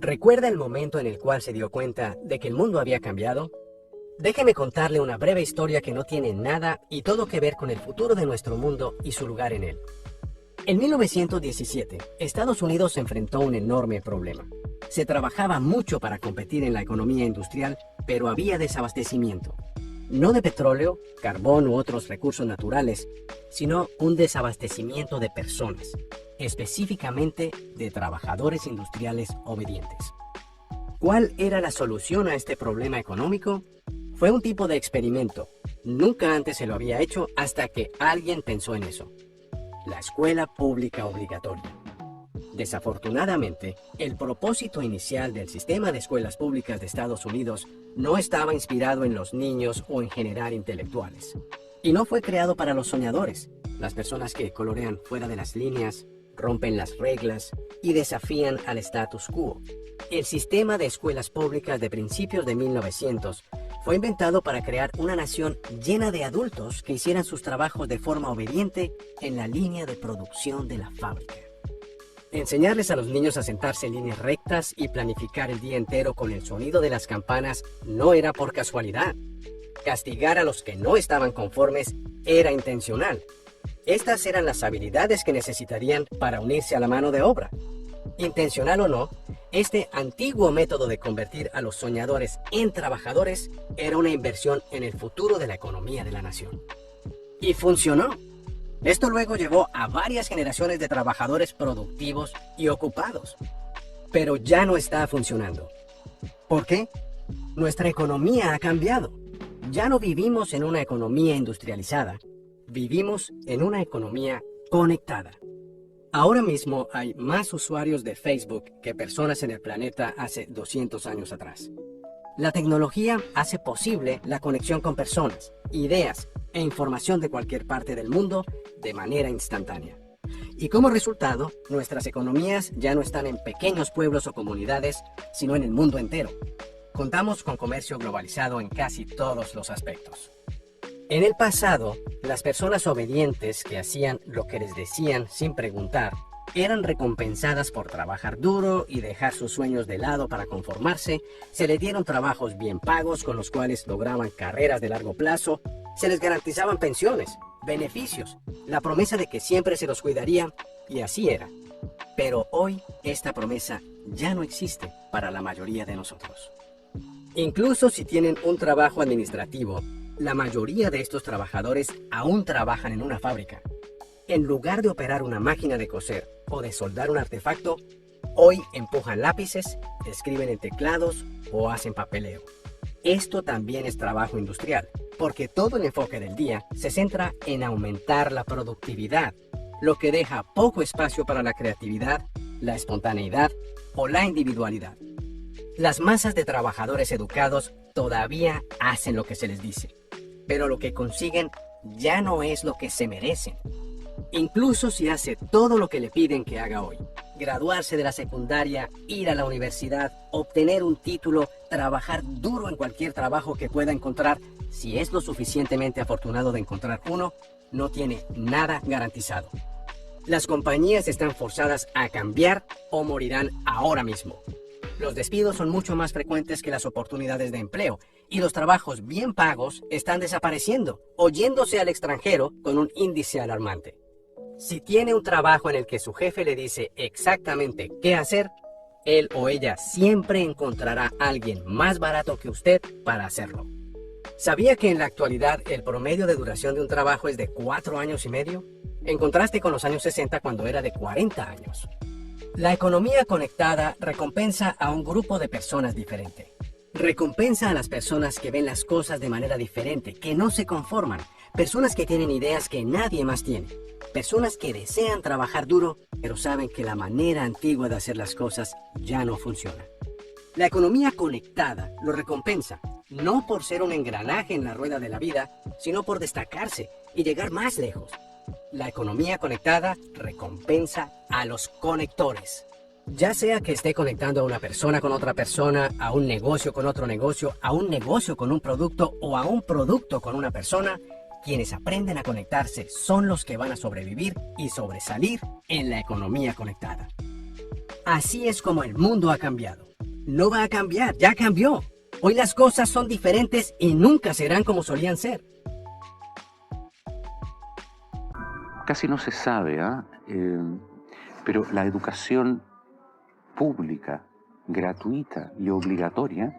¿Recuerda el momento en el cual se dio cuenta de que el mundo había cambiado? Déjeme contarle una breve historia que no tiene nada y todo que ver con el futuro de nuestro mundo y su lugar en él. En 1917, Estados Unidos se enfrentó a un enorme problema. Se trabajaba mucho para competir en la economía industrial, pero había desabastecimiento. No de petróleo, carbón u otros recursos naturales, sino un desabastecimiento de personas, específicamente de trabajadores industriales obedientes. ¿Cuál era la solución a este problema económico? Fue un tipo de experimento. Nunca antes se lo había hecho hasta que alguien pensó en eso. La escuela pública obligatoria. Desafortunadamente, el propósito inicial del sistema de escuelas públicas de Estados Unidos no estaba inspirado en los niños o en generar intelectuales. Y no fue creado para los soñadores, las personas que colorean fuera de las líneas, rompen las reglas y desafían al status quo. El sistema de escuelas públicas de principios de 1900 fue inventado para crear una nación llena de adultos que hicieran sus trabajos de forma obediente en la línea de producción de la fábrica. Enseñarles a los niños a sentarse en líneas rectas y planificar el día entero con el sonido de las campanas no era por casualidad. Castigar a los que no estaban conformes era intencional. Estas eran las habilidades que necesitarían para unirse a la mano de obra. Intencional o no, este antiguo método de convertir a los soñadores en trabajadores era una inversión en el futuro de la economía de la nación. Y funcionó. Esto luego llevó a varias generaciones de trabajadores productivos y ocupados. Pero ya no está funcionando. ¿Por qué? Nuestra economía ha cambiado. Ya no vivimos en una economía industrializada. Vivimos en una economía conectada. Ahora mismo hay más usuarios de Facebook que personas en el planeta hace 200 años atrás. La tecnología hace posible la conexión con personas, ideas e información de cualquier parte del mundo de manera instantánea. Y como resultado, nuestras economías ya no están en pequeños pueblos o comunidades, sino en el mundo entero. Contamos con comercio globalizado en casi todos los aspectos. En el pasado, las personas obedientes que hacían lo que les decían sin preguntar eran recompensadas por trabajar duro y dejar sus sueños de lado para conformarse. Se les dieron trabajos bien pagos con los cuales lograban carreras de largo plazo. Se les garantizaban pensiones, beneficios, la promesa de que siempre se los cuidaría, y así era. Pero hoy esta promesa ya no existe para la mayoría de nosotros. Incluso si tienen un trabajo administrativo, la mayoría de estos trabajadores aún trabajan en una fábrica. En lugar de operar una máquina de coser o de soldar un artefacto, hoy empujan lápices, escriben en teclados o hacen papeleo. Esto también es trabajo industrial, porque todo el enfoque del día se centra en aumentar la productividad, lo que deja poco espacio para la creatividad, la espontaneidad o la individualidad. Las masas de trabajadores educados todavía hacen lo que se les dice, pero lo que consiguen ya no es lo que se merecen. Incluso si hace todo lo que le piden que haga hoy, graduarse de la secundaria, ir a la universidad, obtener un título, trabajar duro en cualquier trabajo que pueda encontrar, si es lo suficientemente afortunado de encontrar uno, no tiene nada garantizado. Las compañías están forzadas a cambiar o morirán ahora mismo. Los despidos son mucho más frecuentes que las oportunidades de empleo y los trabajos bien pagos están desapareciendo o yéndose al extranjero con un índice alarmante. Si tiene un trabajo en el que su jefe le dice exactamente qué hacer, él o ella siempre encontrará a alguien más barato que usted para hacerlo. ¿Sabía que en la actualidad el promedio de duración de un trabajo es de 4 años y medio? En contraste con los años 60 cuando era de 40 años. La economía conectada recompensa a un grupo de personas diferente. Recompensa a las personas que ven las cosas de manera diferente, que no se conforman, personas que tienen ideas que nadie más tiene, personas que desean trabajar duro, pero saben que la manera antigua de hacer las cosas ya no funciona. La economía conectada lo recompensa, no por ser un engranaje en la rueda de la vida, sino por destacarse y llegar más lejos. La economía conectada recompensa a los conectores. Ya sea que esté conectando a una persona con otra persona, a un negocio con otro negocio, a un negocio con un producto o a un producto con una persona, quienes aprenden a conectarse son los que van a sobrevivir y sobresalir en la economía conectada. Así es como el mundo ha cambiado. no va a cambiar, ya cambió. Hoy las cosas son diferentes y nunca serán como solían ser. Casi no se sabe, pero la educación pública, gratuita y obligatoria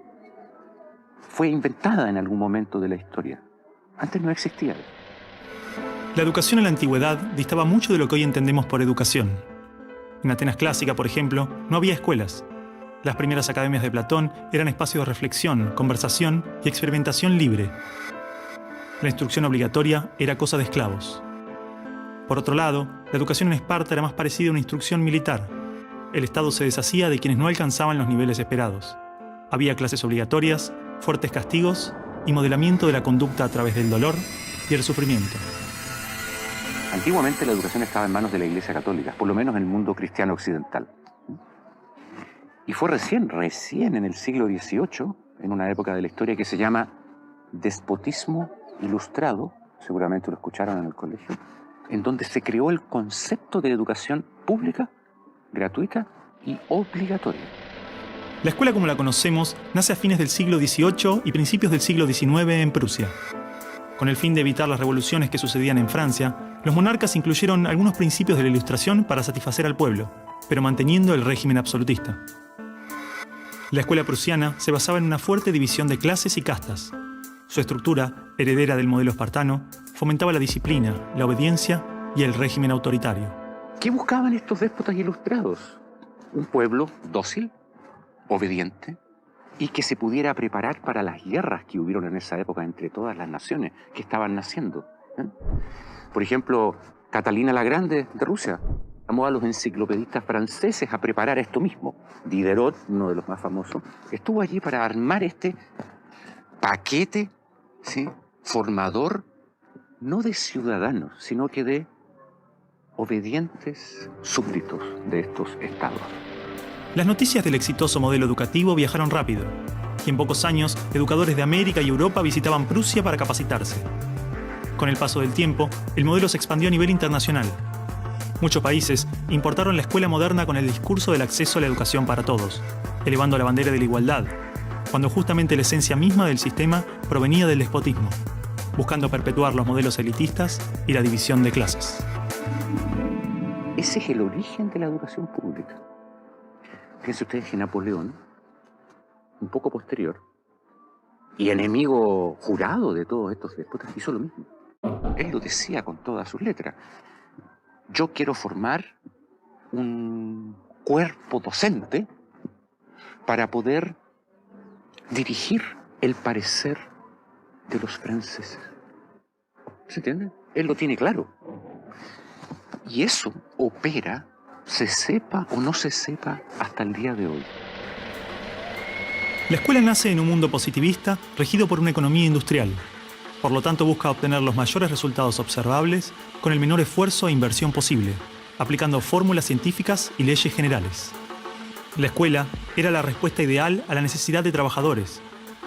fue inventada en algún momento de la historia. Antes no existía. La educación en la antigüedad distaba mucho de lo que hoy entendemos por educación. En Atenas clásica, por ejemplo, no había escuelas. Las primeras academias de Platón eran espacios de reflexión, conversación y experimentación libre. La instrucción obligatoria era cosa de esclavos. Por otro lado, la educación en Esparta era más parecida a una instrucción militar. El Estado se deshacía de quienes no alcanzaban los niveles esperados. Había clases obligatorias, fuertes castigos y modelamiento de la conducta a través del dolor y el sufrimiento. Antiguamente la educación estaba en manos de la Iglesia Católica, por lo menos en el mundo cristiano occidental. Y fue recién en el siglo XVIII, en una época de la historia que se llama despotismo ilustrado, seguramente lo escucharon en el colegio, en donde se creó el concepto de educación pública, gratuita y obligatoria. La escuela como la conocemos nace a fines del siglo XVIII y principios del siglo XIX en Prusia. Con el fin de evitar las revoluciones que sucedían en Francia, los monarcas incluyeron algunos principios de la Ilustración para satisfacer al pueblo, pero manteniendo el régimen absolutista. La escuela prusiana se basaba en una fuerte división de clases y castas. Su estructura, heredera del modelo espartano, fomentaba la disciplina, la obediencia y el régimen autoritario. ¿Qué buscaban estos déspotas ilustrados? Un pueblo dócil, obediente, y que se pudiera preparar para las guerras que hubieron en esa época entre todas las naciones que estaban naciendo. Por ejemplo, Catalina la Grande de Rusia llamó a los enciclopedistas franceses a preparar esto mismo. Diderot, uno de los más famosos, estuvo allí para armar este paquete, ¿sí?, formador, no de ciudadanos, sino que de obedientes súbditos de estos estados. Las noticias del exitoso modelo educativo viajaron rápido, y en pocos años, educadores de América y Europa visitaban Prusia para capacitarse. Con el paso del tiempo, el modelo se expandió a nivel internacional. Muchos países importaron la escuela moderna con el discurso del acceso a la educación para todos, elevando la bandera de la igualdad, cuando justamente la esencia misma del sistema provenía del despotismo, buscando perpetuar los modelos elitistas y la división de clases. Ese es el origen de la educación pública. Fíjense ustedes que Napoleón, un poco posterior, y enemigo jurado de todos estos déspotas, hizo lo mismo. Él lo decía con todas sus letras. Yo quiero formar un cuerpo docente para poder dirigir el parecer de los franceses. ¿Se entiende? Él lo tiene claro. Y eso opera, se sepa o no se sepa, hasta el día de hoy. La escuela nace en un mundo positivista regido por una economía industrial. Por lo tanto, busca obtener los mayores resultados observables con el menor esfuerzo e inversión posible, aplicando fórmulas científicas y leyes generales. La escuela era la respuesta ideal a la necesidad de trabajadores,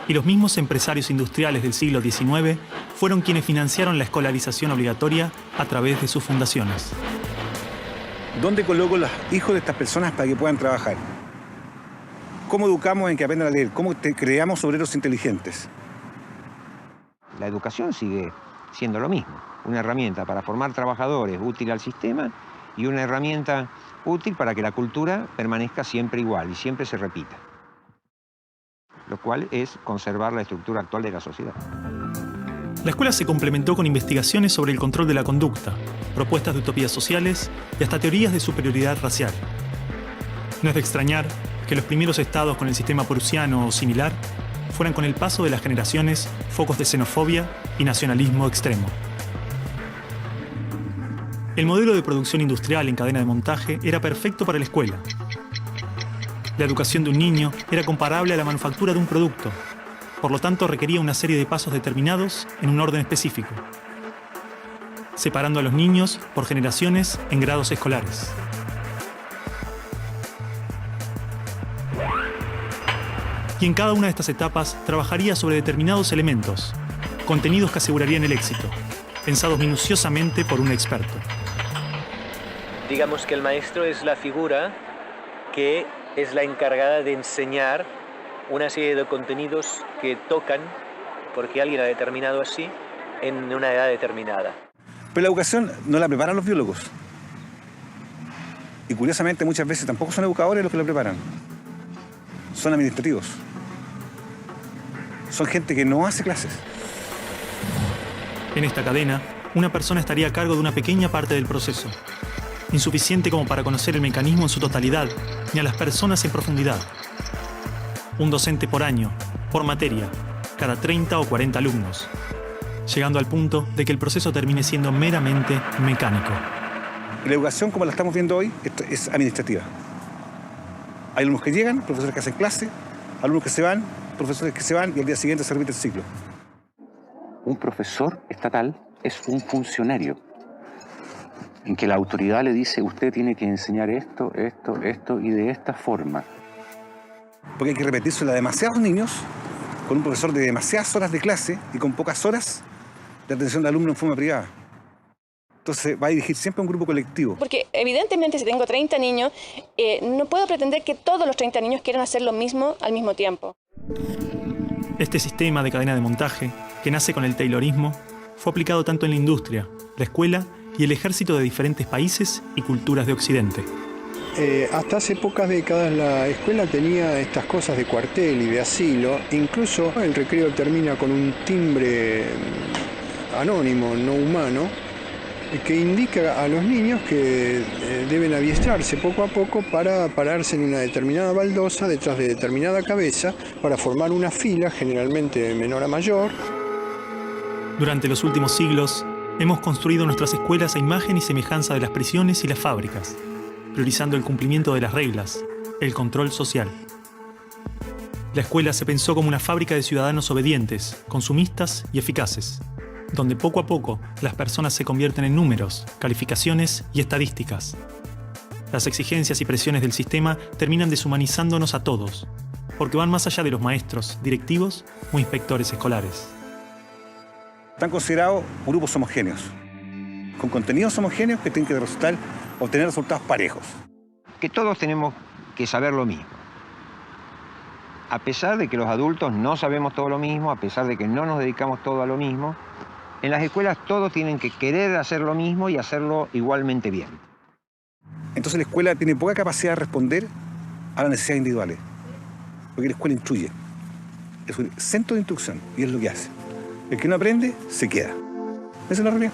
y los mismos empresarios industriales del siglo XIX fueron quienes financiaron la escolarización obligatoria a través de sus fundaciones. ¿Dónde coloco los hijos de estas personas para que puedan trabajar? ¿Cómo educamos en que aprendan a leer? ¿Cómo creamos obreros inteligentes? La educación sigue siendo lo mismo, una herramienta para formar trabajadores útil al sistema y una herramienta útil para que la cultura permanezca siempre igual y siempre se repita, lo cual es conservar la estructura actual de la sociedad. La escuela se complementó con investigaciones sobre el control de la conducta, propuestas de utopías sociales y hasta teorías de superioridad racial. No es de extrañar que los primeros estados con el sistema prusiano o similar fueran con el paso de las generaciones focos de xenofobia y nacionalismo extremo. El modelo de producción industrial en cadena de montaje era perfecto para la escuela. La educación de un niño era comparable a la manufactura de un producto, por lo tanto requería una serie de pasos determinados en un orden específico, separando a los niños por generaciones en grados escolares. Y en cada una de estas etapas trabajaría sobre determinados elementos, contenidos que asegurarían el éxito, pensados minuciosamente por un experto. Digamos que el maestro es la figura que es la encargada de enseñar una serie de contenidos que tocan, porque alguien ha determinado así, en una edad determinada. Pero la educación no la preparan los biólogos. Y curiosamente muchas veces tampoco son educadores los que la preparan. Son administrativos. Son gente que no hace clases. En esta cadena, una persona estaría a cargo de una pequeña parte del proceso, insuficiente como para conocer el mecanismo en su totalidad, ni a las personas en profundidad. Un docente por año, por materia, cada 30 o 40 alumnos, llegando al punto de que el proceso termine siendo meramente mecánico. Y la educación, como la estamos viendo hoy, es administrativa. Hay alumnos que llegan, profesores que hacen clase, alumnos que se van, profesores que se van y al día siguiente se repite el ciclo. Un profesor estatal es un funcionario en que la autoridad le dice: usted tiene que enseñar esto, esto, esto y de esta forma. Porque hay que repetírselo a demasiados niños, con un profesor de demasiadas horas de clase y con pocas horas de atención de alumno en forma privada. Entonces va a dirigir siempre a un grupo colectivo. Porque evidentemente si tengo 30 niños, no puedo pretender que todos los 30 niños quieran hacer lo mismo al mismo tiempo. Este sistema de cadena de montaje, que nace con el taylorismo, fue aplicado tanto en la industria, la escuela y el ejército de diferentes países y culturas de Occidente. Hasta hace pocas décadas la escuela tenía estas cosas de cuartel y de asilo. Incluso el recreo termina con un timbre anónimo, no humano, que indica a los niños que deben adiestrarse poco a poco para pararse en una determinada baldosa detrás de determinada cabeza para formar una fila, generalmente de menor a mayor. Durante los últimos siglos, hemos construido nuestras escuelas a imagen y semejanza de las prisiones y las fábricas, priorizando el cumplimiento de las reglas, el control social. La escuela se pensó como una fábrica de ciudadanos obedientes, consumistas y eficaces, donde poco a poco las personas se convierten en números, calificaciones y estadísticas. Las exigencias y presiones del sistema terminan deshumanizándonos a todos, porque van más allá de los maestros, directivos o inspectores escolares. Están considerados grupos homogéneos, con contenidos homogéneos que tienen que obtener resultados parejos. Que todos tenemos que saber lo mismo. A pesar de que los adultos no sabemos todo lo mismo, a pesar de que no nos dedicamos todo a lo mismo, en las escuelas todos tienen que querer hacer lo mismo y hacerlo igualmente bien. Entonces la escuela tiene poca capacidad de responder a las necesidades individuales, porque la escuela instruye. Es un centro de instrucción y es lo que hace. El que no aprende, se queda. Esa es la realidad.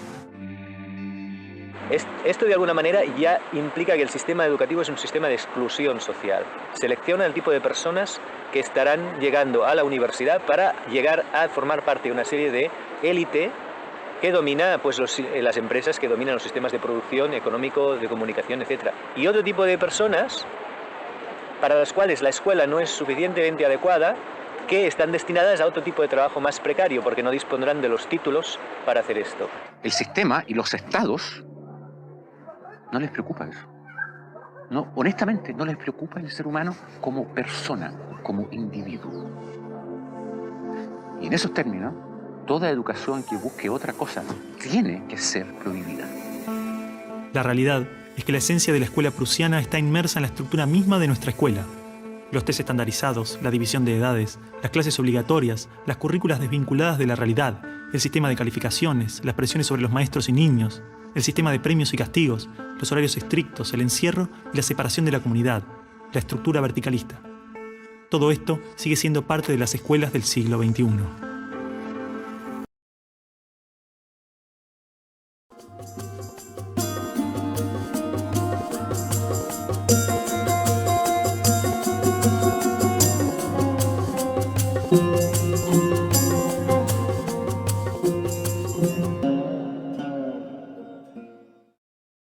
Esto de alguna manera ya implica que el sistema educativo es un sistema de exclusión social. Selecciona el tipo de personas que estarán llegando a la universidad para llegar a formar parte de una serie de élite que domina pues, las empresas que dominan los sistemas de producción, económico, de comunicación, etc. Y otro tipo de personas para las cuales la escuela no es suficientemente adecuada, que están destinadas a otro tipo de trabajo más precario, porque no dispondrán de los títulos para hacer esto. El sistema y los estados no les preocupa eso. No, honestamente, no les preocupa el ser humano como persona, como individuo. Y en esos términos, toda educación que busque otra cosa tiene que ser prohibida. La realidad es que la esencia de la escuela prusiana está inmersa en la estructura misma de nuestra escuela. Los test estandarizados, la división de edades, las clases obligatorias, las currículas desvinculadas de la realidad, el sistema de calificaciones, las presiones sobre los maestros y niños, el sistema de premios y castigos, los horarios estrictos, el encierro y la separación de la comunidad, la estructura verticalista. Todo esto sigue siendo parte de las escuelas del siglo XXI.